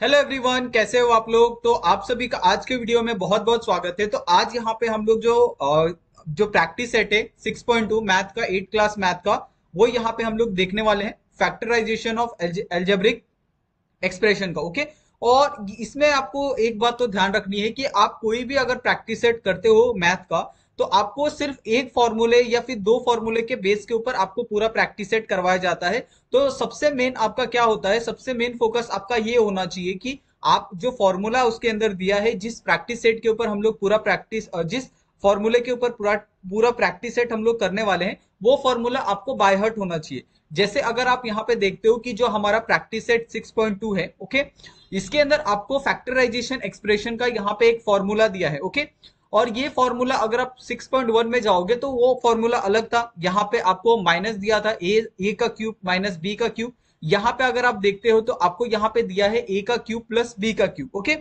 Hello everyone, कैसे हो आप लोग। तो आप सभी का आज के वीडियो में बहुत बहुत स्वागत है। तो आज यहाँ पे हम लोग जो प्रैक्टिस सेट है 6.2 मैथ का, 8 क्लास मैथ का, वो यहाँ पे हम लोग देखने वाले हैं। फैक्टराइजेशन ऑफ एल्जेब्रिक एक्सप्रेशन का। ओके। और इसमें आपको एक बात तो ध्यान रखनी है कि आप कोई भी अगर प्रैक्टिस सेट करते हो मैथ का, तो आपको सिर्फ एक फॉर्मूले या फिर दो फॉर्मूले के बेस के ऊपर आपको पूरा प्रैक्टिस सेट करवाया जाता है। तो सबसे मेन आपका क्या होता है, सबसे मेन फोकस आपका ये होना चाहिए कि आप जो फॉर्मूला उसके अंदर दिया है, जिस प्रैक्टिस सेट के ऊपर हम लोग पूरा प्रैक्टिस, जिस फॉर्मूले के ऊपर पूरा पूरा प्रैक्टिस सेट हम लोग करने वाले हैं, वो फॉर्मूला आपको बाय हार्ट होना चाहिए। जैसे अगर आप यहाँ पे देखते हो कि जो हमारा प्रैक्टिस सेट 6.2 है, ओके, इसके अंदर आपको फैक्टराइजेशन एक्सप्रेशन का यहाँ पे एक फॉर्मूला दिया है। ओके। और ये फॉर्मूला अगर आप 6.1 में जाओगे तो वो फॉर्मूला अलग था। यहाँ पे आपको माइनस दिया था ए का क्यूब माइनस बी का क्यूब। यहाँ पे अगर आप देखते हो तो आपको यहाँ पे दिया है ए का क्यूब प्लस बी का क्यूब। ओके।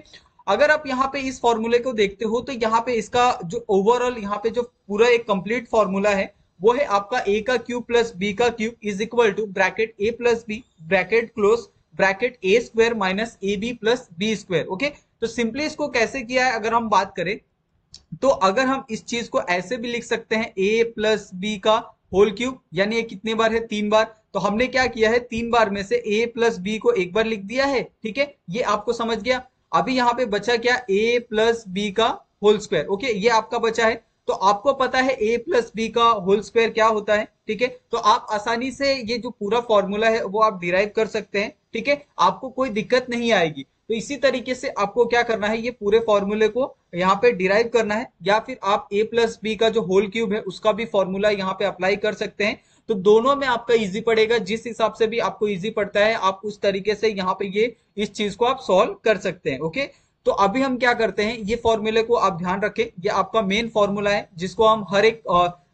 अगर आप यहाँ पे इस फॉर्मूले को देखते हो तो यहाँ पे इसका जो ओवरऑल यहाँ पे जो पूरा एक कंप्लीट फॉर्मूला है, वो है आपका ए का क्यूब प्लस बी का cube is equal to bracket A plus B bracket close bracket A square minus A B plus B square. Okay. तो सिंपली इसको कैसे किया है अगर हम बात करें, तो अगर हम इस चीज को ऐसे भी लिख सकते हैं ए प्लस बी का होल क्यूब, यानी ये कितने बार है, 3 बार। तो हमने क्या किया है, 3 बार में से ए प्लस बी को एक बार लिख दिया है। ठीक है, ये आपको समझ गया। अभी यहाँ पे बचा क्या, ए प्लस बी का होल स्क्वायर। ओके, ये आपका बचा है। तो आपको पता है ए प्लस बी का होल स्क्वायर क्या होता है। ठीक है, तो आप आसानी से ये जो पूरा फॉर्मूला है वो आप डिराइव कर सकते हैं। ठीक है, आपको कोई दिक्कत नहीं आएगी। तो इसी तरीके से आपको क्या करना है, ये पूरे फॉर्मूले को यहाँ पे डिराइव करना है, या फिर आप ए प्लस बी का जो होल क्यूब है उसका भी फॉर्मूला यहाँ पे अप्लाई कर सकते हैं। तो दोनों में आपका इजी पड़ेगा, जिस हिसाब से भी आपको इजी पड़ता है आप उस तरीके से यहाँ पे ये इस चीज को आप सॉल्व कर सकते हैं। ओके। तो अभी हम क्या करते हैं, ये फॉर्मूले को आप ध्यान रखें, ये आपका मेन फॉर्मूला है जिसको हम हर एक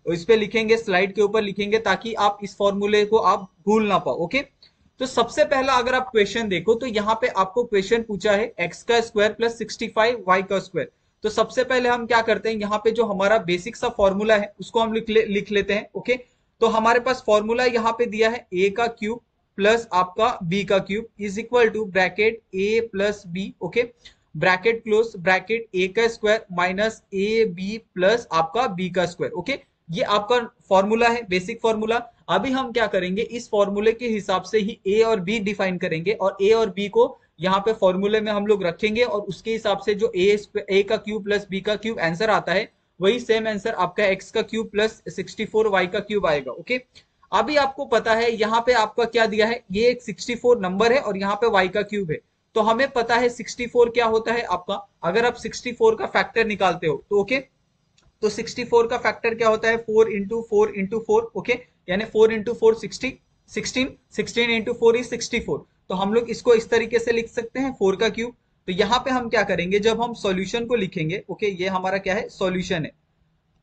इस पे लिखेंगे, स्लाइड के ऊपर लिखेंगे, ताकि आप इस फॉर्मूले को आप भूल ना पाओ। ओके। तो सबसे पहला अगर आप क्वेश्चन देखो तो यहाँ पे आपको क्वेश्चन पूछा है एक्स का स्क्वायर प्लस 65 वाई का स्क्वायर। तो सबसे पहले हम क्या करते हैं, यहाँ पे जो हमारा बेसिक सा फॉर्मूला है उसको हम लिख लेते हैं। ओके। तो हमारे पास फॉर्मूला यहाँ पे दिया है ए का क्यूब प्लस आपका बी का cube is equal to bracket A plus B, okay, bracket close bracket A का square minus A B plus आपका बी का स्क्वायर। ओके, ये आपका फॉर्मूला है, बेसिक फॉर्मूला। अभी हम क्या करेंगे, इस फॉर्मूले के हिसाब से ही ए और बी डिफाइन करेंगे, और ए और बी को यहाँ पे फॉर्मूले में हम लोग रखेंगे, और उसके हिसाब से जो ए का क्यूब प्लस बी का क्यूब आंसर आता है, वही सेम आंसर आपका एक्स का क्यूब प्लस 64 वाई का क्यूब आएगा। ओके। अभी आपको पता है यहाँ पे आपका क्या दिया है, ये एक 64 नंबर है और यहाँ पे वाई का क्यूब है। तो हमें पता है 64 क्या होता है आपका, अगर आप 64 का फैक्टर निकालते हो तो ओके, तो 64 का फैक्टर क्या होता है, 4 इंटू 4 ओके, यानी 4 इंटू 4 60, 16 इंटू 4 इज 64। तो हम लोग इसको इस तरीके से लिख सकते हैं 4 का क्यूब। तो यहाँ पे हम क्या करेंगे, जब हम सॉल्यूशन को लिखेंगे, ओके, ये हमारा क्या है, सॉल्यूशन है।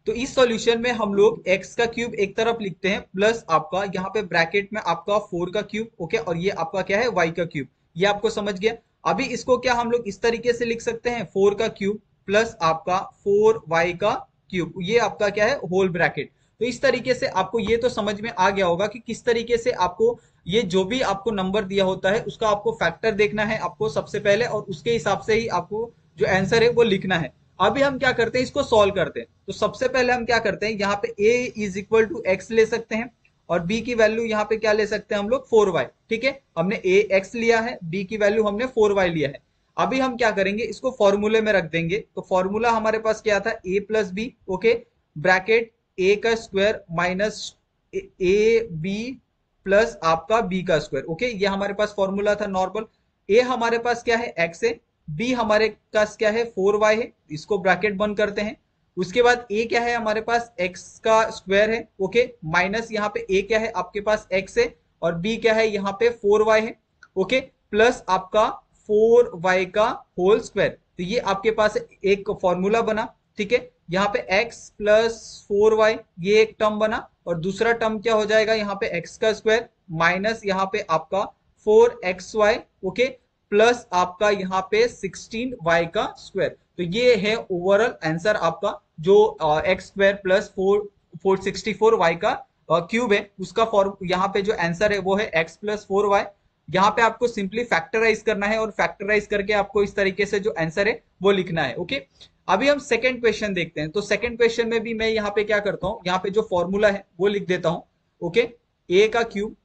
तो इस सॉल्यूशन में हम लोग x का क्यूब एक तरफ लिखते हैं प्लस आपका यहाँ पे ब्रैकेट में आपका 4 का क्यूब, ओके, और ये आपका क्या है, y का क्यूब। ये आपको समझ गया। अभी इसको क्या हम लोग इस तरीके से लिख सकते हैं, 4 का क्यूब प्लस आपका 4y का क्यूब, ये आपका क्या है, होल ब्रैकेट। तो इस तरीके से आपको ये तो समझ में आ गया होगा कि किस तरीके से आपको ये जो भी आपको नंबर दिया होता है उसका आपको फैक्टर देखना है आपको सबसे पहले, और उसके हिसाब से ही आपको जो आंसर है वो लिखना है। अभी हम क्या करते हैं, इसको सॉल्व करते हैं। तो सबसे पहले हम क्या करते हैं, यहाँ पे a is equal to X ले सकते हैं, और b की वैल्यू यहाँ पे क्या ले सकते हैं हम लोग, 4y। ठीक है, हमने a x लिया है, b की वैल्यू हमने 4y लिया है। अभी हम क्या करेंगे, इसको फॉर्मूले में रख देंगे। तो फॉर्मूला हमारे पास क्या था, a plus B, okay, bracket a का square minus A B plus आपका b का स्क्वायर। ओके, ये हमारे पास फॉर्मूला था नॉर्मल। a हमारे पास क्या है, x है, बी हमारे पास क्या है, 4y है, इसको ब्रैकेट बंद करते हैं। उसके बाद ए क्या है हमारे पास, x का स्क्वायर है, ओके, माइनस यहाँ पे ए क्या है आपके पास, x है, और बी क्या है यहाँ पे 4y है, ओके, प्लस आपका 4y का होल स्क्वायर। तो ये आपके पास एक फॉर्मूला बना। ठीक है, यहाँ पे x प्लस 4y ये एक टर्म बना, और दूसरा टर्म क्या हो जाएगा, यहाँ पे x का स्क्वायर माइनस यहाँ पे आपका 4xy, ओके, प्लस आपका यहाँ पे 16y का स्क्वायर। तो ये है ओवरऑल आंसर आपका, जो एक्स स्क्वायर प्लस 464y का क्यूब है, उसका फॉर्म यहाँ पे जो आंसर है वो है x प्लस 4y। यहाँ पे आपको सिंपली फैक्टराइज करना है और फैक्टराइज करके आपको इस तरीके से जो आंसर है वो लिखना है। ओके, अभी हम सेकंड क्वेश्चन देखते हैं। तो सेकंड क्वेश्चन में भी मैं यहाँ पे क्या करता हूँ, यहाँ पे जो फॉर्मूला है वो लिख देता हूँ। ओके, ए का क्यूब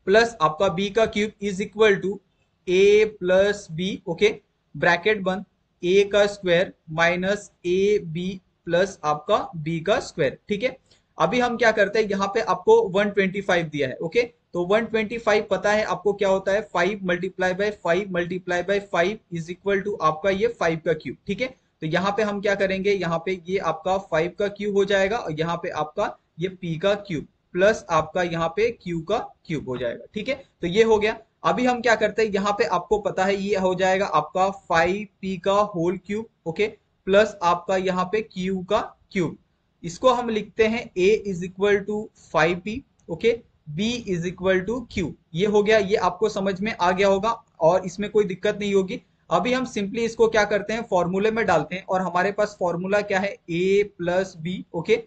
प्लस आपका बी का cube is equal to A plus B. Okay, bracket बंद, ए का square minus A B plus आपका बी का स्क्वायर। ठीक है, अभी हम क्या करते हैं, यहाँ पे आपको 125 दिया है। ओके, तो 125 पता है आपको क्या होता है, 5 multiply by 5 multiply by 5 is equal to आपका ये 5 का क्यूब। ठीक है, तो यहाँ पे हम क्या करेंगे, यहाँ पे ये आपका 5 का क्यूब हो जाएगा और यहाँ पे आपका ये p का क्यूब प्लस आपका यहाँ पे q का क्यूब हो जाएगा। ठीक है, तो ये हो गया। अभी हम क्या करते हैं, यहाँ पे आपको पता है ये हो जाएगा आपका 5p का होल क्यूब। ओके, प्लस आपका यहाँ पे q का क्यूब, इसको हम लिखते हैं a is equal to 5p। Okay, b is equal to q। ये हो गया, ये आपको समझ में आ गया होगा और इसमें कोई दिक्कत नहीं होगी। अभी हम सिंपली इसको क्या करते हैं, फॉर्मूले में डालते हैं और हमारे पास फॉर्मूला क्या है, a प्लस बी। ओके,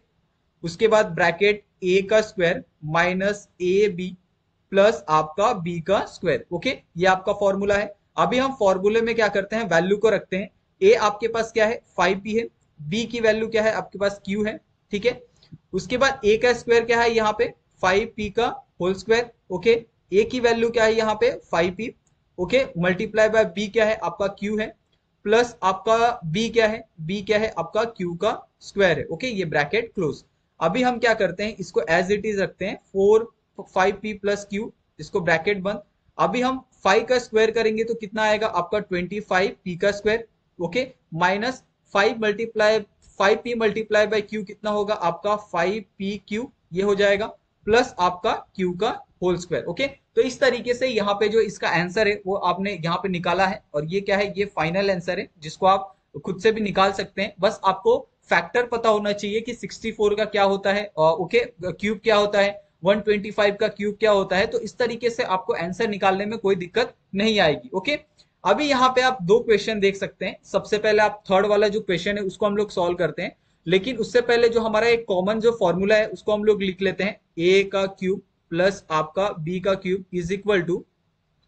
उसके बाद ब्रैकेट ए का square minus A B plus आपका बी का स्क्वायर। ओके, ये आपका फॉर्मूला है। अभी हम फॉर्मूले में क्या करते हैं, वैल्यू को रखते हैं। ए आपके पास क्या है, 5p है। बी की वैल्यू क्या है, आपके पास q है। ठीक है, उसके बाद ए का स्क्वायर क्या है, यहाँ पे 5p का होल स्क्वायर। ओके, ए की वैल्यू क्या है, यहाँ पे 5p। Okay, multiply by B क्या है, आपका q है, प्लस आपका b क्या है, b क्या है आपका q का स्क्वायर है। ओके, ये ब्रैकेट क्लोज। अभी हम क्या करते हैं, इसको एज इट इज रखते हैं, 5p प्लस क्यू, इसको ब्रैकेट बंद। अभी हम 5 का स्क्वायर करेंगे तो कितना आएगा आपका 25p का square. Okay, minus 5p multiply by Q कितना होगा आपका 5pq, ये हो जाएगा, प्लस आपका q का होल स्क्वायर। ओके, तो इस तरीके से यहाँ पे जो इसका आंसर है वो आपने यहाँ पे निकाला है और ये क्या है, ये फाइनल आंसर है जिसको आप खुद से भी निकाल सकते हैं। बस आपको फैक्टर पता होना चाहिए कि 64 का क्या होता है, ओके, क्यूब क्या होता है, 125 का क्यूब क्या होता है। तो इस तरीके से आपको आंसर निकालने में कोई दिक्कत नहीं आएगी। ओके, अभी यहाँ पे आप दो क्वेश्चन देख सकते हैं। सबसे पहले आप थर्ड वाला जो क्वेश्चन है उसको हम लोग सॉल्व करते हैं, लेकिन उससे पहले जो हमारा एक कॉमन जो फॉर्मूला है उसको हम लोग लिख लेते हैं। ए का क्यूब प्लस आपका बी का cube is equal to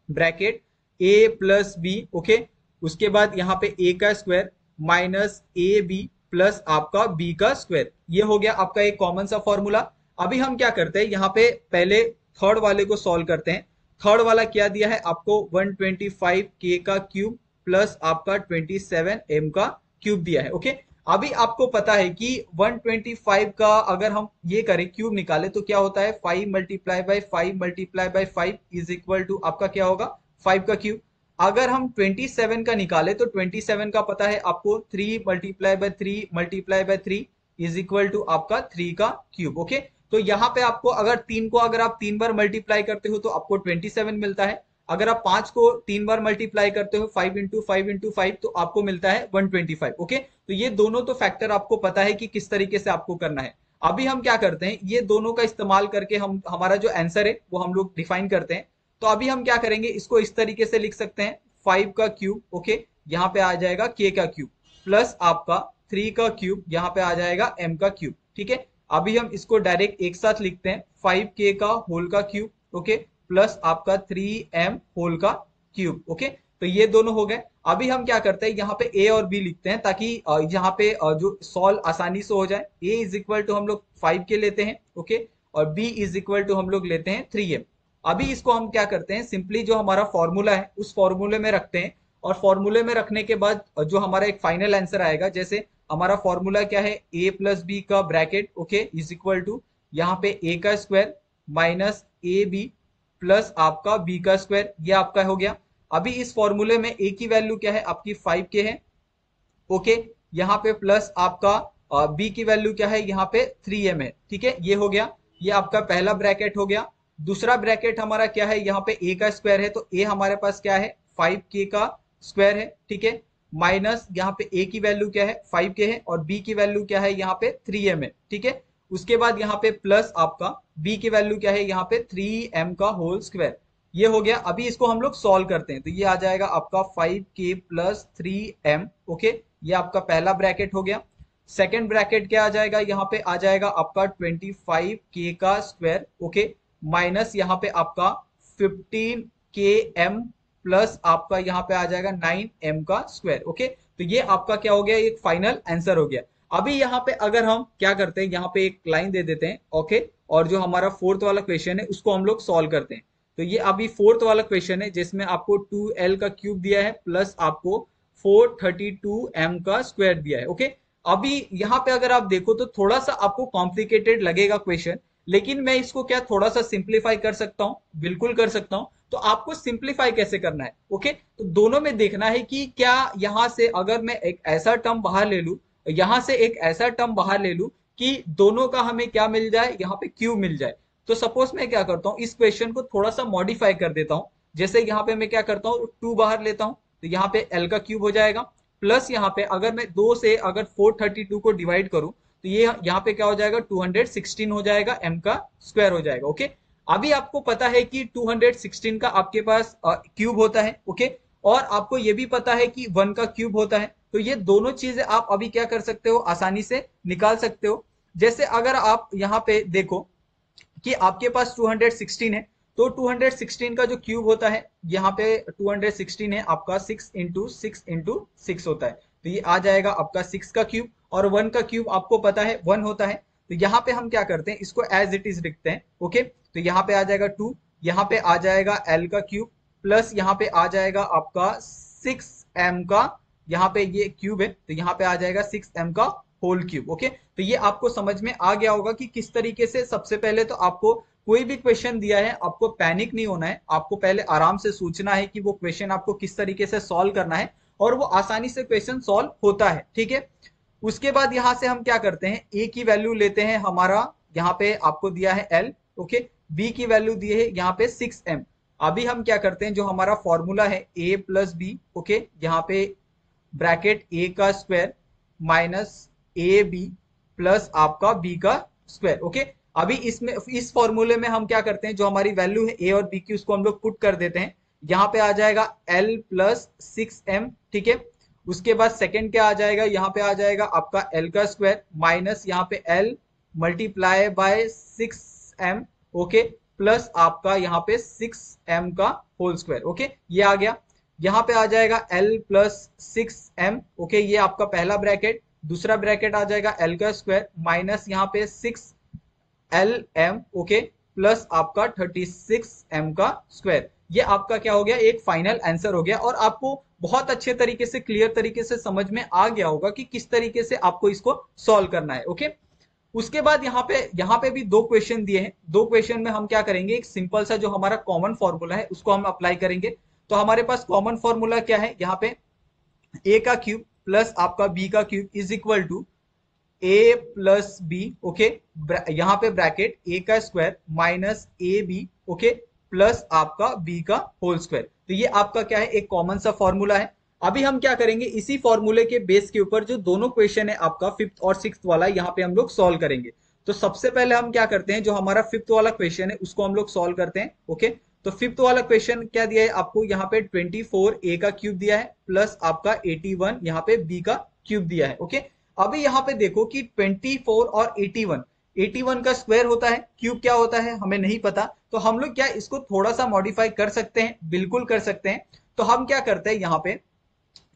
bracket A plus B. Okay, उसके बाद यहाँ पे ए का square minus A B plus आपका बी का स्क्वायर, ये हो गया आपका एक कॉमन सा फॉर्मूला। अभी हम क्या करते हैं, यहाँ पे पहले थर्ड वाले को सॉल्व करते हैं। थर्ड वाला क्या दिया है आपको, 125k का क्यूब प्लस आपका 27m का क्यूब दिया है। ओके, अभी आपको पता है कि 125 का अगर हम ये करें क्यूब निकाले तो क्या होता है, 5 multiply by 5 multiply by 5 is equal to आपका क्या होगा, 5 का क्यूब। अगर हम 27 का निकाले तो 27 का पता है आपको 3 multiply by 3 multiply by 3 is equal to आपका 3 का क्यूब। ओके, तो यहाँ पे आपको अगर 3 को अगर आप 3 बार मल्टीप्लाई करते हो तो आपको 27 मिलता है। अगर आप 5 को 3 बार मल्टीप्लाई करते हो 5 इंटू 5 इंटू 5 तो आपको मिलता है 125। ओके, तो ये दोनों तो फैक्टर आपको पता है कि किस तरीके से आपको करना है। अभी हम क्या करते हैं, ये दोनों का इस्तेमाल करके हम हमारा जो आंसर है वो हम लोग डिफाइन करते हैं। तो अभी हम क्या करेंगे, इसको इस तरीके से लिख सकते हैं, 5 का क्यूब, ओके, यहाँ पे आ जाएगा k का क्यूब, प्लस आपका 3 का क्यूब, यहाँ पे आ जाएगा m का क्यूब। ठीक है, अभी हम इसको डायरेक्ट एक साथ लिखते हैं, 5k का होल का क्यूब, ओके, प्लस आपका 3m होल का क्यूब। ओके, तो ये दोनों हो गए। अभी हम क्या करते हैं, यहाँ पे a और b लिखते हैं ताकि यहाँ पे जो सॉल्व आसानी से हो जाए। a इज इक्वल टू हम लोग 5k लेते हैं, ओके, और b इज इक्वल टू हम लोग लेते हैं 3m। अभी इसको हम क्या करते हैं, सिंपली जो हमारा फॉर्मूला है उस फॉर्मूले में रखते हैं और फॉर्मूले में रखने के बाद जो हमारा एक फाइनल आंसर आएगा, जैसे हमारा फॉर्मूला क्या है, a प्लस बी का bracket, okay, is equal to यहाँ पे a का square minus A B plus आपका b का स्क्वायर, ये आपका हो गया। अभी इस फॉर्मूले में a की वैल्यू क्या है, आपकी 5k है, ओके, यहाँ पे प्लस आपका b की वैल्यू क्या है, यहाँ पे 3m है। ठीक है, ये हो गया, ये आपका पहला ब्रैकेट हो गया। दूसरा ब्रैकेट हमारा क्या है, यहाँ पे a का स्क्वायर है तो a हमारे पास क्या है, 5k का स्क्वायर है। ठीक है, माइनस यहाँ पे a की वैल्यू क्या है, 5k है, और b की वैल्यू क्या है, यहाँ पे 3m है। ठीक है, उसके बाद यहाँ पे प्लस आपका b की वैल्यू क्या है, यहाँ पे 3m का होल स्क्वायर, ये हो गया। अभी इसको हम लोग सॉल्व करते हैं तो ये आ जाएगा आपका 5k प्लस 3m। ओके, ये आपका पहला ब्रैकेट हो गया। सेकेंड ब्रैकेट क्या आ जाएगा, यहाँ पे आ जाएगा आपका 25k का स्क्वायर, ओके, माइनस यहाँ पे आपका 15 के एम प्लस आपका यहाँ पे आ जाएगा 9m का स्क्वायर। ओके, तो ये आपका क्या हो गया, एक फाइनल आंसर हो गया। अभी यहाँ पे अगर हम क्या करते हैं, यहाँ पे एक लाइन दे देते हैं। ओके, और जो हमारा फोर्थ वाला क्वेश्चन है उसको हम लोग सॉल्व करते हैं। तो ये अभी फोर्थ वाला क्वेश्चन है जिसमें आपको 2l का क्यूब दिया है प्लस आपको 432m का स्क्वायर दिया है। ओके, अभी यहाँ पे अगर आप देखो तो थोड़ा सा आपको कॉम्प्लिकेटेड लगेगा क्वेश्चन, लेकिन मैं इसको क्या थोड़ा सा सिंप्लीफाई कर सकता हूँ, बिल्कुल कर सकता हूँ। तो आपको सिंप्लीफाई कैसे करना है, ओके, तो दोनों में देखना है कि क्या यहाँ से अगर मैं एक ऐसा टर्म बाहर ले लूं, यहाँ से एक ऐसा टर्म बाहर ले लूं कि दोनों का हमें क्या मिल जाए, यहाँ पे क्यूब मिल जाए। तो सपोज मैं क्या करता हूँ, इस क्वेश्चन को थोड़ा सा मॉडिफाई कर देता हूँ। जैसे यहाँ पे मैं क्या करता हूँ, 2 बाहर लेता हूँ, तो यहाँ पे l का क्यूब हो जाएगा, प्लस यहाँ पे अगर मैं 2 से अगर 432 को डिवाइड करूं तो ये यहाँ पे क्या हो जाएगा, 216 हो जाएगा, m का स्क्वायर हो जाएगा। ओके, अभी आपको पता है कि 216 का आपके पास क्यूब होता है। ओके, और आपको ये भी पता है कि 1 का क्यूब होता है। तो ये दोनों चीजें आप अभी क्या कर सकते हो, आसानी से निकाल सकते हो। जैसे अगर आप यहाँ पे देखो कि आपके पास 216 है, तो 216 का जो क्यूब होता है, यहाँ पे 216 है आपका 6 इंटू 6 इंटू 6 होता है, तो ये आ जाएगा आपका 6 का क्यूब। और 1 का क्यूब आपको पता है 1 होता है। तो यहाँ पे हम क्या करते हैं, इसको एज इट इज लिखते हैं। ओके, तो यहाँ पे आ जाएगा 2, यहाँ पे आ जाएगा l का क्यूब, प्लस यहाँ पे आ जाएगा आपका 6m का, यहाँ पे ये क्यूब है तो यहाँ पे आ जाएगा 6m का होल क्यूब। ओके, तो ये आपको समझ में आ गया होगा कि किस तरीके से, सबसे पहले तो आपको कोई भी क्वेश्चन दिया है आपको पैनिक नहीं होना है, आपको पहले आराम से सोचना है कि वो क्वेश्चन आपको किस तरीके से सॉल्व करना है, और वो आसानी से क्वेश्चन सॉल्व होता है। ठीक है, उसके बाद यहाँ से हम क्या करते हैं, ए की वैल्यू लेते हैं, हमारा यहाँ पे आपको दिया है l। ओके, बी की वैल्यू दी है यहाँ पे 6m। अभी हम क्या करते हैं, जो हमारा फॉर्मूला है a प्लस बी, ओके, यहाँ पे ब्रैकेट a का square minus A B plus आपका b का स्क्वायर। ओके, अभी इसमें इस फॉर्मूले में हम क्या करते हैं, जो हमारी वैल्यू है a और b की उसको हम लोग पुट कर देते हैं। यहाँ पे आ जाएगा l प्लस 6m। ठीक है, उसके बाद सेकंड क्या आ जाएगा, यहाँ पे आ जाएगा आपका l का स्क्वायर माइनस यहाँ पे l multiply by 6m। Okay, plus आपका यहाँ पे 6m का होल स्क्वायर। ओके, ये आ गया। यहाँ पे आ जाएगा l प्लस 6m। ओके, ये आपका पहला ब्रैकेट। दूसरा ब्रैकेट आ जाएगा l का स्क्वायर माइनस यहाँ पे 6lm। ओके, प्लस आपका 36m का स्क्वायर। ये आपका क्या हो गया, एक फाइनल आंसर हो गया। और आपको बहुत अच्छे तरीके से, क्लियर तरीके से समझ में आ गया होगा कि किस तरीके से आपको इसको सॉल्व करना है। ओके, उसके बाद यहाँ पे भी 2 क्वेश्चन दिए हैं। 2 क्वेश्चन में हम क्या करेंगे, एक सिंपल सा जो हमारा कॉमन फॉर्मूला है उसको हम अप्लाई करेंगे। तो हमारे पास कॉमन फॉर्मूला क्या है, यहाँ पे a का क्यूब प्लस आपका b का cube is equal to a plus B. Okay, यहाँ पे ब्रैकेट a का square minus A B, okay, plus आपका b का होल स्क्वायर। तो ये आपका क्या है, एक कॉमन सा फॉर्मूला है। अभी हम क्या करेंगे, इसी फॉर्मूले के बेस के ऊपर जो दोनों क्वेश्चन है आपका फिफ्थ और सिक्स्थ वाला, यहाँ पे हम लोग सॉल्व करेंगे। तो सबसे पहले हम क्या करते हैं, जो हमारा फिफ्थ वाला क्वेश्चन है उसको हम लोग सॉल्व करते हैं। ओके, तो फिफ्थ वाला क्वेश्चन क्या दिया है आपको, यहाँ पे 24 a का क्यूब दिया है प्लस आपका 81 यहाँ पे b का क्यूब दिया है। ओके, अभी यहाँ पे देखो कि 24 और 81 का स्क्वायर होता है, क्यूब क्या होता है हमें नहीं पता। तो हम लोग क्या इसको थोड़ा सा मॉडिफाई कर सकते हैं, बिल्कुल कर सकते हैं। तो हम क्या करते हैं, यहाँ पे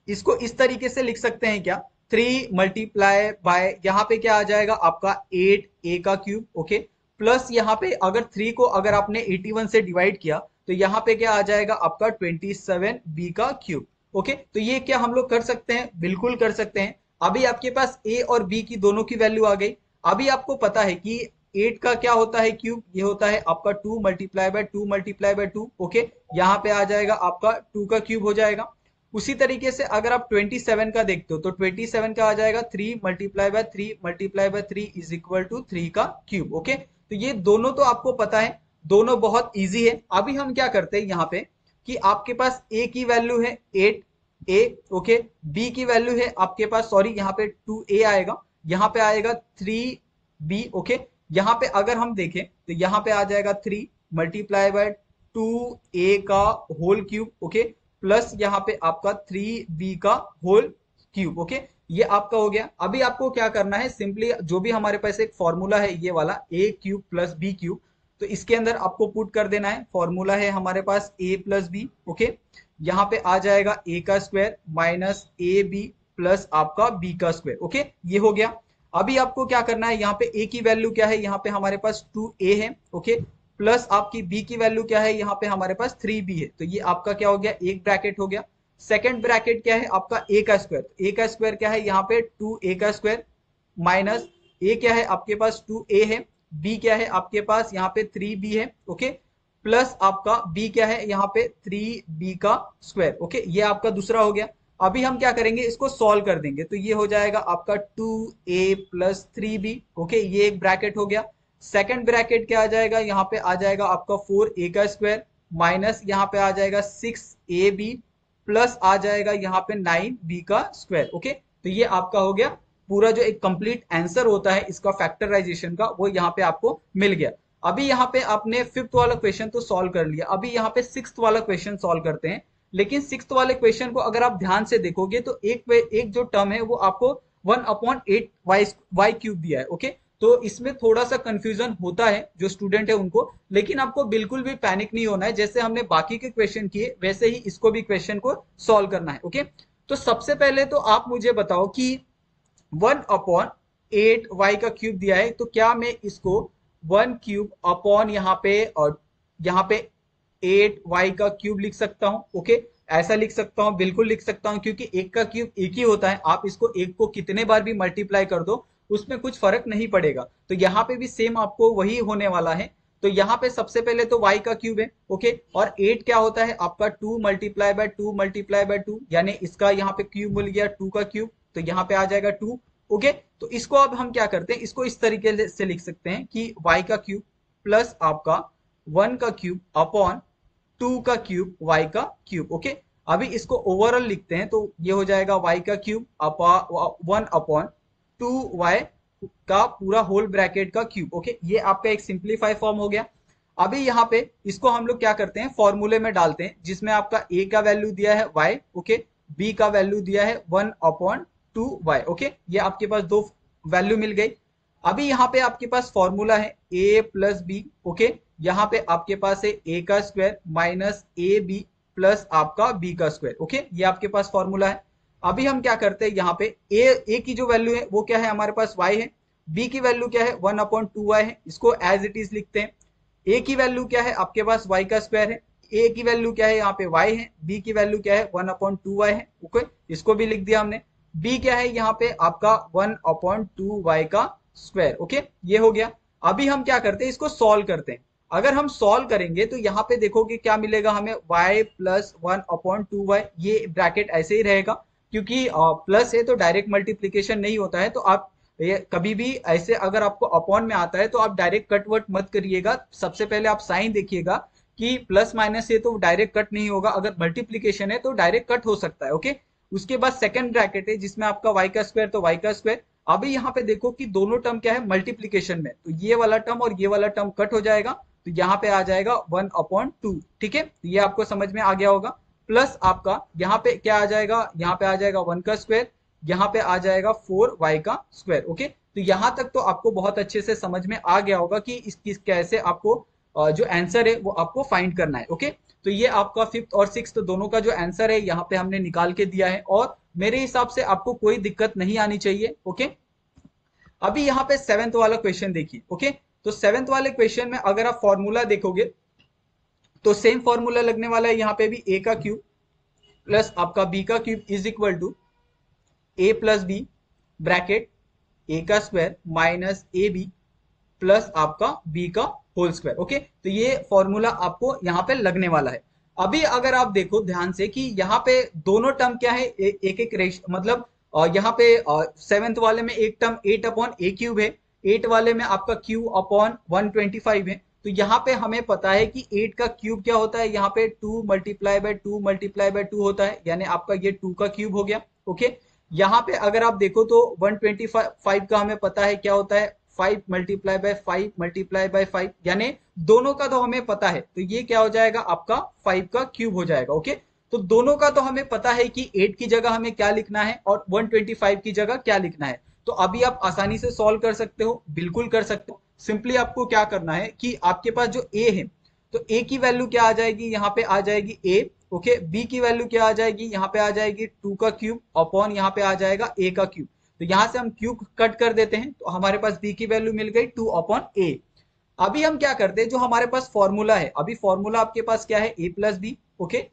इसको इस तरीके से लिख सकते हैं क्या, 3 मल्टीप्लाई बाय यहाँ पे क्या आ जाएगा आपका 8 a का क्यूब। ओके, प्लस यहाँ पे अगर 3 को अगर आपने 81 से डिवाइड किया तो यहाँ पे क्या आ जाएगा आपका 27 b का क्यूब। ओके, तो ये क्या हम लोग कर सकते हैं, बिल्कुल कर सकते हैं। अभी आपके पास a और b की दोनों की वैल्यू आ गई। अभी आपको पता है कि 8 का क्या होता है क्यूब, ये होता है आपका 2 multiply by 2 multiply by 2। Okay, यहाँ पे आ जाएगा आपका 2 का क्यूब हो जाएगा। उसी तरीके से अगर आप 27 का देखते हो तो 27 का आ जाएगा 3 multiply by 3 multiply by 3 is equal to 3 का क्यूब। ओके, तो ये दोनों तो आपको पता है, दोनों बहुत इजी है। अभी हम क्या करते हैं यहाँ पे कि आपके पास a की वैल्यू है 8a। ओके, b की वैल्यू है आपके पास, सॉरी यहाँ पे 2a आएगा, यहाँ पे आएगा 3b। ओके, यहाँ पे अगर हम देखें तो यहाँ पे आ जाएगा 3 मल्टीप्लाई बाय 2a का होल क्यूब। ओके, प्लस यहाँ पे आपका 3b का होल क्यूब। ओके, ये आपका हो गया। अभी आपको क्या करना है, सिंपली जो भी हमारे पास एक फॉर्मूला है ये वाला a cube plus b cube, तो इसके अंदर आपको पुट कर देना है। फॉर्मूला है हमारे पास a प्लस बी, ओके। यहाँ पे आ जाएगा a का square minus A B plus आपका b का स्क्वायर, ओके। ये हो गया। अभी आपको क्या करना है, यहाँ पे a की वैल्यू क्या है, यहाँ पे हमारे पास 2a है, ओके। प्लस आपकी b की वैल्यू क्या है, यहाँ पे हमारे पास 3b है। तो ये आपका क्या हो गया, एक ब्रैकेट हो गया। सेकंड ब्रैकेट क्या है आपका a का स्क्वायर। a का स्क्वायर क्या है, यहाँ पे 2a का स्क्वायर माइनस a क्या है आपके पास 2a है, b क्या है आपके पास यहाँ पे 3b है, ओके। प्लस आपका b क्या है यहाँ पे 3b का स्क्वायर, ओके। ये आपका दूसरा हो गया। अभी हम क्या करेंगे, इसको सॉल्व कर देंगे। तो ये हो जाएगा आपका 2a प्लस 3b, ओके। ये एक ब्रैकेट हो गया। सेकंड ब्रैकेट क्या आ जाएगा, यहाँ पे आ जाएगा आपका 4a का स्क्वायर माइनस यहाँ पे आ जाएगा 6ab प्लस आ जाएगा यहाँ पे 9b का स्क्वायर, ओके। तो ये आपका हो गया पूरा जो एक कंप्लीट आंसर होता है इसका फैक्टराइजेशन का, वो यहाँ पे आपको मिल गया। अभी यहाँ पे आपने फिफ्थ वाला क्वेश्चन तो सॉल्व कर लिया। अभी यहाँ पे सिक्स्थ वाला क्वेश्चन सॉल्व करते हैं। लेकिन सिक्स्थ वाले क्वेश्चन को अगर आप ध्यान से देखोगे तो एक जो टर्म है वो आपको 1/8 वाई क्यूब दिया है, ओके। तो इसमें थोड़ा सा कंफ्यूजन होता है जो स्टूडेंट है उनको, लेकिन आपको बिल्कुल भी पैनिक नहीं होना है। जैसे हमने बाकी के क्वेश्चन किए वैसे ही इसको भी क्वेश्चन को सॉल्व करना है, ओके। तो सबसे पहले तो आप मुझे बताओ कि 1/8 y का क्यूब दिया है, तो क्या मैं इसको 1 क्यूब अपॉन यहाँ पे 8 y का क्यूब लिख सकता हूँ, ओके। ऐसा लिख सकता हूँ, बिल्कुल लिख सकता हूँ, क्योंकि एक का क्यूब एक ही होता है। आप इसको एक को कितने बार भी मल्टीप्लाई कर दो उसमें कुछ फर्क नहीं पड़ेगा। तो यहाँ पे भी सेम आपको वही होने वाला है। तो यहाँ पे सबसे पहले तो y का क्यूब है, ओके। और 8 क्या होता है आपका 2 मल्टीप्लाई बाय 2 मल्टीप्लाई बाय 2, यानी इसका यहाँ पे क्यूब मिल गया 2 का क्यूब, तो यहाँ पे आ जाएगा 2, ओके। तो इसको अब हम क्या करते हैं, इसको इस तरीके से लिख सकते हैं कि y का क्यूब प्लस आपका 1 का क्यूब अपॉन 2 का क्यूब y का क्यूब, ओके। अभी इसको ओवरऑल लिखते हैं तो ये हो जाएगा y का क्यूब 1 अपॉन 2y का पूरा होल ब्रैकेट का क्यूब, ओके। ये आपका एक सिंप्लीफाई फॉर्म हो गया। अभी यहाँ पे इसको हम लोग क्या करते हैं, फॉर्मूले में डालते हैं, जिसमें आपका a का वैल्यू दिया है y, ओके। b का वैल्यू दिया है 1/2y, ओके। ये आपके पास दो वैल्यू मिल गई। अभी यहाँ पे आपके पास फॉर्मूला है a प्लस बी, ओके। यहाँ पे आपके पास है a का square minus A B plus आपका b का स्क्वायर, ओके। ये आपके पास फॉर्मूला है। अभी हम क्या करते हैं, यहाँ पे a की जो वैल्यू है वो क्या है हमारे पास y है, b की वैल्यू क्या है 1/2y है, इसको एज इट इज लिखते हैं। a की वैल्यू क्या है आपके पास y का स्क्वायर है, a की वैल्यू क्या है यहाँ पे y है, b की वैल्यू क्या है 1/2y है, ओके। इसको भी लिख दिया हमने। b क्या है यहाँ पे आपका 1/2y का स्क्वायर, ओके। ये हो गया। अभी हम क्या करते हैं, इसको सॉल्व करते हैं। अगर हम सॉल्व करेंगे तो यहाँ पे देखोगे क्या मिलेगा हमें, y प्लस 1/2y, ये ब्रैकेट ऐसे ही रहेगा, क्योंकि प्लस है तो डायरेक्ट मल्टीप्लीकेशन नहीं होता है। तो आप ये कभी भी ऐसे अगर आपको अपॉन में आता है तो आप डायरेक्ट कट वट मत करिएगा। सबसे पहले आप साइन देखिएगा कि प्लस माइनस से तो डायरेक्ट कट नहीं होगा, अगर मल्टीप्लीकेशन है तो डायरेक्ट कट हो सकता है, ओके। उसके बाद सेकंड ब्रैकेट है जिसमें आपका y का स्क्वायर, तो y का स्क्वायर। अभी यहाँ पे देखो कि दोनों टर्म क्या है मल्टीप्लीकेशन में, तो ये वाला टर्म और ये वाला टर्म कट हो जाएगा, तो यहाँ पे आ जाएगा 1/2, ठीक है। तो ये आपको समझ में आ गया होगा। प्लस आपका यहाँ पे क्या आ जाएगा, यहाँ पे आ जाएगा 1 का स्क्वायर, यहाँ पे आ जाएगा 4y का स्क्वायर, ओके। तो यहाँ तक तो आपको बहुत अच्छे से समझ में आ गया होगा कि इस कैसे आपको जो आंसर है वो आपको फाइंड करना है, ओके। तो ये आपका फिफ्थ और सिक्स्थ दोनों का जो आंसर है यहाँ पे हमने निकाल के दिया है, और मेरे हिसाब से आपको कोई दिक्कत नहीं आनी चाहिए, ओके। अभी यहाँ पे सेवेंथ वाला क्वेश्चन देखिए, ओके। तो सेवेंथ वाले क्वेश्चन में अगर आप फॉर्मूला देखोगे तो सेम फॉर्मूला लगने वाला है। यहाँ पे भी a का क्यूब प्लस आपका b का cube is equal to a plus B bracket a का square minus A B plus आपका b का होल स्क्वायर, ओके। तो ये फॉर्मूला आपको यहाँ पे लगने वाला है। अभी अगर आप देखो ध्यान से कि यहाँ पे दोनों टर्म क्या है, एक एक रेश मतलब यहाँ पे सेवेंथ वाले में एक टर्म 8/a क्यूब है, 8 वाले में आपका q अपॉन 125 है। तो यहाँ पे हमें पता है कि 8 का क्यूब क्या होता है, यहाँ पे 2 मल्टीप्लाई बाय 2 मल्टीप्लाई बाय 2 होता है, यानी आपका ये 2 का क्यूब हो गया, ओके। यहाँ पे अगर आप देखो तो 125 का हमें पता है क्या होता है, 5 मल्टीप्लाई बाय 5 मल्टीप्लाई बाय 5, यानी दोनों का तो हमें पता है, तो ये क्या हो जाएगा आपका 5 का क्यूब हो जाएगा, ओके। तो दोनों का तो हमें पता है कि 8 की जगह हमें क्या लिखना है और 125 की जगह क्या लिखना है। तो अभी आप आसानी से सॉल्व कर सकते हो, बिल्कुल कर सकते हो। सिंपली आपको क्या करना है कि आपके पास जो ए है, तो ए की वैल्यू क्या आ जाएगी, यहाँ पे आ जाएगी ए। ओके, बी की वैल्यू क्या आ जाएगी, यहाँ पे आ जाएगी 2 का क्यूब अपॉन यहाँ पे आ जाएगा ए का क्यूब। तो यहाँ से हम क्यूब कट कर देते हैं, तो हमारे पास बी की वैल्यू मिल गई 2 अपॉन ए। अभी हम क्या करते हैं, जो हमारे पास फॉर्मूला है, अभी फॉर्मूला आपके पास क्या है, ए प्लस बी। ओके,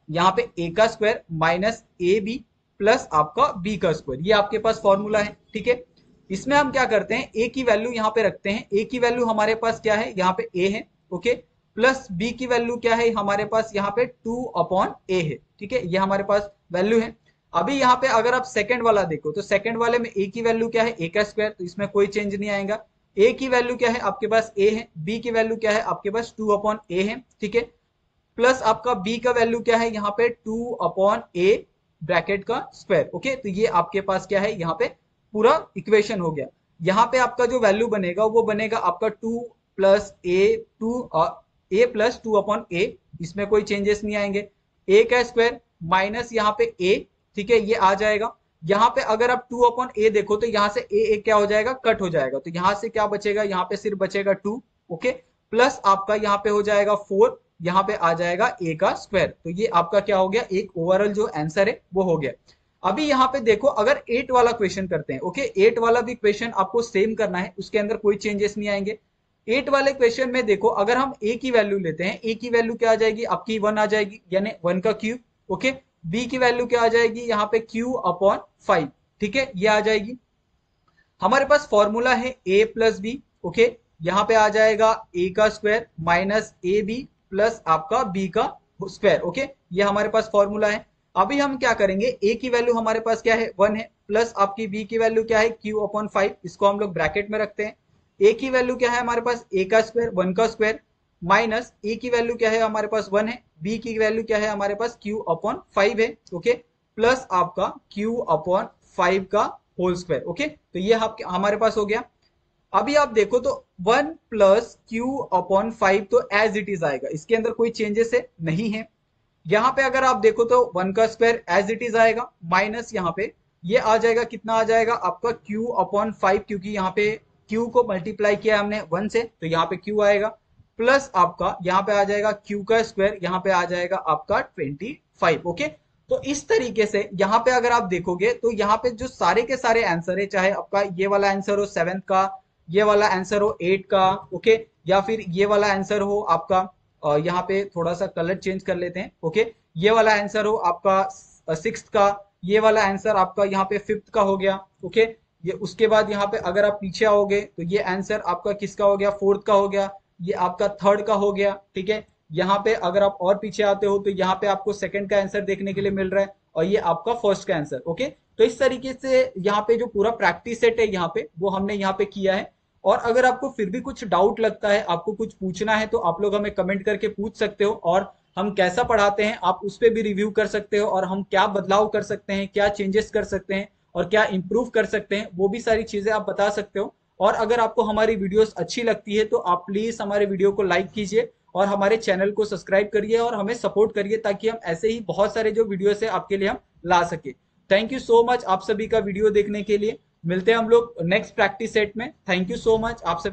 यहाँ पे ए का square minus A B plus आपका बी का स्क्वायर, ये आपके पास फॉर्मूला है। ठीक है, इसमें हम क्या करते हैं, ए की वैल्यू यहाँ पे रखते हैं। ए की वैल्यू हमारे पास क्या है, यहाँ पे ए है। ओके, प्लस बी की वैल्यू क्या है हमारे पास, यहाँ पे 2 अपॉन ए है। ठीक है, ये हमारे पास वैल्यू है। अभी यहाँ पे अगर आप सेकंड वाला देखो, तो सेकंड वाले में ए की वैल्यू क्या है, ए का स्क्वायर, तो इसमें कोई चेंज नहीं आएगा। ए की वैल्यू क्या है आपके पास, ए है। बी की वैल्यू क्या है आपके पास, 2 अपॉन ए है। ठीक है, प्लस आपका बी का वैल्यू क्या है, यहाँ पे 2 अपॉन ए ब्रैकेट का स्क्वायर। ओके, तो ये आपके पास क्या है, यहाँ पे पूरा इक्वेशन हो गया। यहाँ पे आपका जो वैल्यू बनेगा वो बनेगा आपका 2 प्लस ए 2 ए प्लस 2 अपॉन ए, इसमें कोई चेंजेस नहीं आएंगे। ए का स्क्वायर माइनस यहाँ पे ए, ठीक है, ये आ जाएगा। यहाँ पे अगर आप 2 अपॉन ए देखो, तो यहाँ से ए क्या हो जाएगा, कट हो जाएगा, तो यहाँ से क्या बचेगा, यहाँ पे सिर्फ बचेगा 2। ओके, प्लस आपका यहाँ पे हो जाएगा 4, यहाँ पे आ जाएगा ए का स्क्वायर। तो ये आपका क्या हो गया, एक ओवरऑल जो आंसर है वो हो गया। अभी यहाँ पे देखो, अगर 8 वाला क्वेश्चन करते हैं। ओके, 8 वाला भी क्वेश्चन आपको सेम करना है, उसके अंदर कोई चेंजेस नहीं आएंगे। 8 वाले क्वेश्चन में देखो, अगर हम ए की वैल्यू लेते हैं, ए की वैल्यू क्या आ जाएगी आपकी, 1 आ जाएगी, यानी 1 का क्यूब। ओके, बी की वैल्यू क्या आ जाएगी, यहाँ पे क्यू अपॉन 5। ठीक है, ये आ जाएगी। हमारे पास फॉर्मूला है ए प्लस बी। ओके, यहाँ पे आ जाएगा ए का square minus A B plus आपका बी का स्क्वायर। ओके, ये हमारे पास फॉर्मूला है। अभी हम क्या करेंगे, ए की वैल्यू हमारे पास क्या है, 1 है, प्लस आपकी बी की वैल्यू क्या है, क्यू अपॉन 5, इसको हम लोग ब्रैकेट में रखते हैं। ए की वैल्यू क्या है हमारे पास, ए का स्क्वायर 1 का स्क्वायर माइनस ए की वैल्यू क्या है हमारे पास 1 है, बी की वैल्यू क्या है हमारे पास, क्यू अपॉन 5 है। ओके, प्लस आपका क्यू अपॉन 5 का होल स्क्वायर। ओके, तो ये हमारे पास हो गया। अभी आप देखो तो 1 प्लस क्यू अपॉन 5 तो एज इट इज आएगा, इसके अंदर कोई चेंजेस है नहीं है। यहाँ पे अगर आप देखो तो 1 का स्क्वायर एज इट इज आएगा, माइनस यहाँ पे ये आ जाएगा, कितना आ जाएगा आपका क्यू अपॉन 5, क्योंकि यहाँ पे क्यू को मल्टीप्लाई किया हमने 1 से, तो यहाँ पे क्यू आएगा, प्लस आपका यहाँ पे आ जाएगा क्यू का स्क्वायर, यहाँ पे आ जाएगा आपका 25। ओके, तो इस तरीके से यहाँ पे अगर आप देखोगे, तो यहाँ पे जो सारे के सारे आंसर है, चाहे आपका ये वाला आंसर हो 7 का, ये वाला आंसर हो 8 का, ओके, या फिर ये वाला आंसर हो आपका, यहाँ पे थोड़ा सा कलर चेंज कर लेते हैं। ओके, ये वाला आंसर हो आपका 6 का, ये वाला आंसर आपका यहाँ पे 5th का हो गया। ओके, ये उसके बाद यहाँ पे अगर आप पीछे आओगे, तो ये आंसर आपका किसका हो गया, 4th का हो गया, ये आपका 3rd का हो गया। ठीक है, यहाँ पे अगर आप और पीछे आते हो, तो यहाँ पे आपको 2nd का आंसर देखने के लिए मिल रहा है, और ये आपका 1st का आंसर। ओके, तो इस तरीके से यहाँ पे जो पूरा प्रैक्टिस सेट है यहाँ पे, वो हमने यहाँ पे किया है। और अगर आपको फिर भी कुछ डाउट लगता है, आपको कुछ पूछना है, तो आप लोग हमें कमेंट करके पूछ सकते हो, और हम कैसा पढ़ाते हैं आप उस पर भी रिव्यू कर सकते हो, और हम क्या बदलाव कर सकते हैं, क्या चेंजेस कर सकते हैं, और क्या इंप्रूव कर सकते हैं, वो भी सारी चीजें आप बता सकते हो। और अगर आपको हमारी वीडियोस अच्छी लगती है, तो आप प्लीज हमारे वीडियो को लाइक कीजिए, और हमारे चैनल को सब्सक्राइब करिए, और हमें सपोर्ट करिए, ताकि हम ऐसे ही बहुत सारे जो वीडियोस है आपके लिए हम ला सके। थैंक यू सो मच आप सभी का वीडियो देखने के लिए। मिलते हैं हम लोग नेक्स्ट प्रैक्टिस सेट में। थैंक यू सो मच आप सभी।